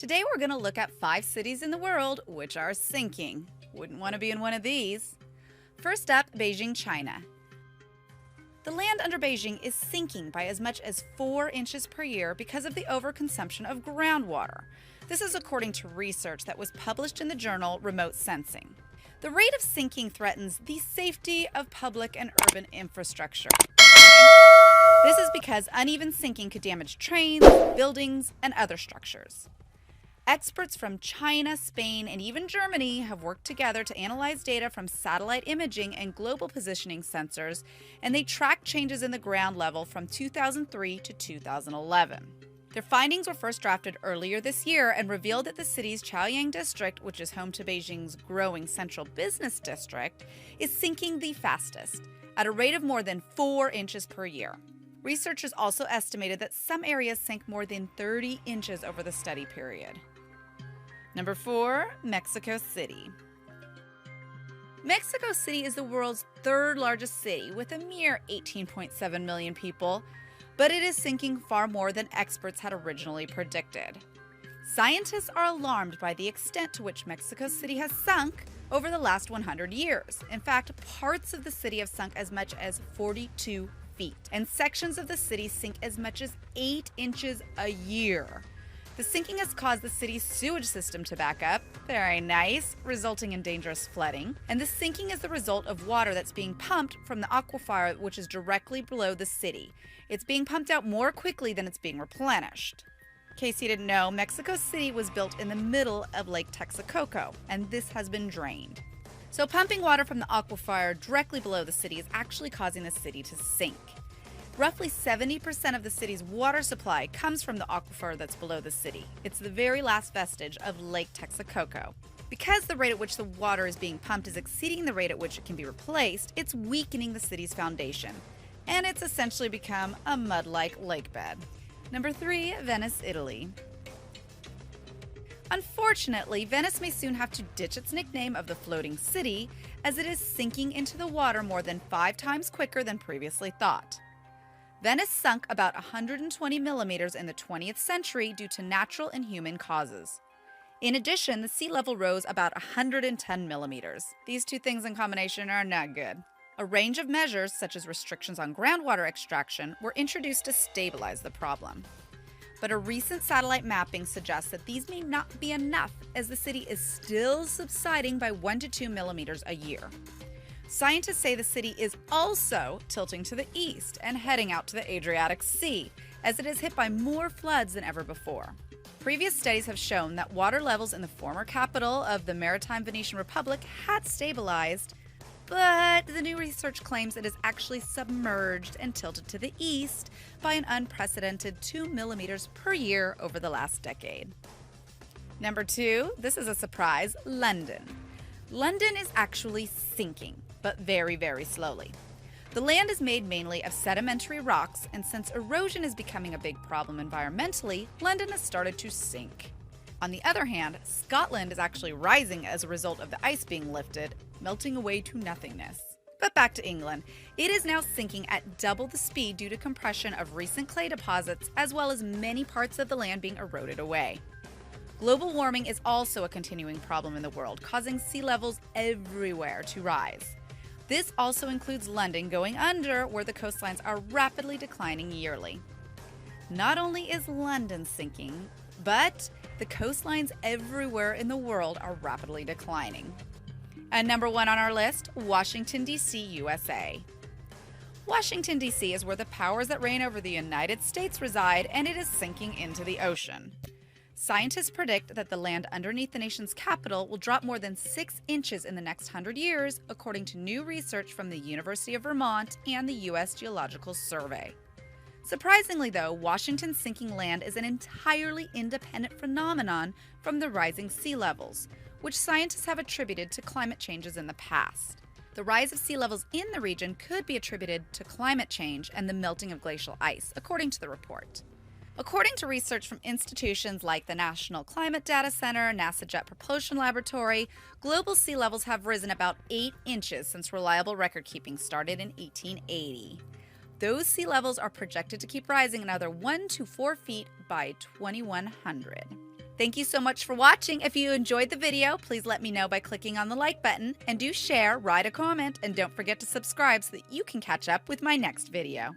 Today we're going to look at 5 cities in the world which are sinking. Wouldn't want to be in one of these. First up, Beijing, China. The land under Beijing is sinking by as much as 4 inches per year because of the overconsumption of groundwater. This is according to research that was published in the journal Remote Sensing. The rate of sinking threatens the safety of public and urban infrastructure. This is because uneven sinking could damage trains, buildings, and other structures. Experts from China, Spain, and even Germany have worked together to analyze data from satellite imaging and global positioning sensors, and they tracked changes in the ground level from 2003 to 2011. Their findings were first drafted earlier this year and revealed that the city's Chaoyang district, which is home to Beijing's growing central business district, is sinking the fastest, at a rate of more than 4 inches per year. Researchers also estimated that some areas sank more than 30 inches over the study period. Number 4, Mexico City. Mexico City is the world's 3rd largest city with a mere 18.7 million people, but it is sinking far more than experts had originally predicted. Scientists are alarmed by the extent to which Mexico City has sunk over the last 100 years. In fact, parts of the city have sunk as much as 42 feet, and sections of the city sink as much as 8 inches a year. The sinking has caused the city's sewage system to back up, very nice, resulting in dangerous flooding. And the sinking is the result of water that's being pumped from the aquifer, which is directly below the city. It's being pumped out more quickly than it's being replenished. In case you didn't know, Mexico City was built in the middle of Lake Texcoco, and this has been drained. So pumping water from the aquifer directly below the city is actually causing the city to sink. Roughly 70% of the city's water supply comes from the aquifer that's below the city. It's the very last vestige of Lake Texcoco. Because the rate at which the water is being pumped is exceeding the rate at which it can be replaced, it's weakening the city's foundation. And it's essentially become a mud-like lake bed. Number 3, Venice, Italy. Unfortunately, Venice may soon have to ditch its nickname of the floating city, as it is sinking into the water more than 5 times quicker than previously thought. Venice sunk about 120 millimeters in the 20th century due to natural and human causes. In addition, the sea level rose about 110 millimeters. These 2 things in combination are not good. A range of measures, such as restrictions on groundwater extraction, were introduced to stabilize the problem. But a recent satellite mapping suggests that these may not be enough, as the city is still subsiding by 1 to 2 millimeters a year. Scientists say the city is also tilting to the east and heading out to the Adriatic Sea, as it is hit by more floods than ever before. Previous studies have shown that water levels in the former capital of the maritime Venetian Republic had stabilized, but the new research claims it is actually submerged and tilted to the east by an unprecedented 2 millimeters per year over the last decade. Number 2, this is a surprise, London. London is actually sinking, but very, very slowly. The land is made mainly of sedimentary rocks, and since erosion is becoming a big problem environmentally, London has started to sink. On the other hand, Scotland is actually rising as a result of the ice being lifted, melting away to nothingness. But back to England. It is now sinking at double the speed due to compression of recent clay deposits, as well as many parts of the land being eroded away. Global warming is also a continuing problem in the world, causing sea levels everywhere to rise. This also includes London going under, where the coastlines are rapidly declining yearly. Not only is London sinking, but the coastlines everywhere in the world are rapidly declining. And number 1 on our list, Washington, D.C., USA. Washington, D.C. is where the powers that reign over the United States reside, and it is sinking into the ocean. Scientists predict that the land underneath the nation's capital will drop more than 6 inches in the next 100 years, according to new research from the University of Vermont and the U.S. Geological Survey. Surprisingly, though, Washington's sinking land is an entirely independent phenomenon from the rising sea levels, which scientists have attributed to climate changes in the past. The rise of sea levels in the region could be attributed to climate change and the melting of glacial ice, according to the report. According to research from institutions like the National Climate Data Center, NASA Jet Propulsion Laboratory, global sea levels have risen about 8 inches since reliable record-keeping started in 1880. Those sea levels are projected to keep rising another 1 to 4 feet by 2100. Thank you so much for watching. If you enjoyed the video, please let me know by clicking on the like button, and do share, write a comment, and don't forget to subscribe so that you can catch up with my next video.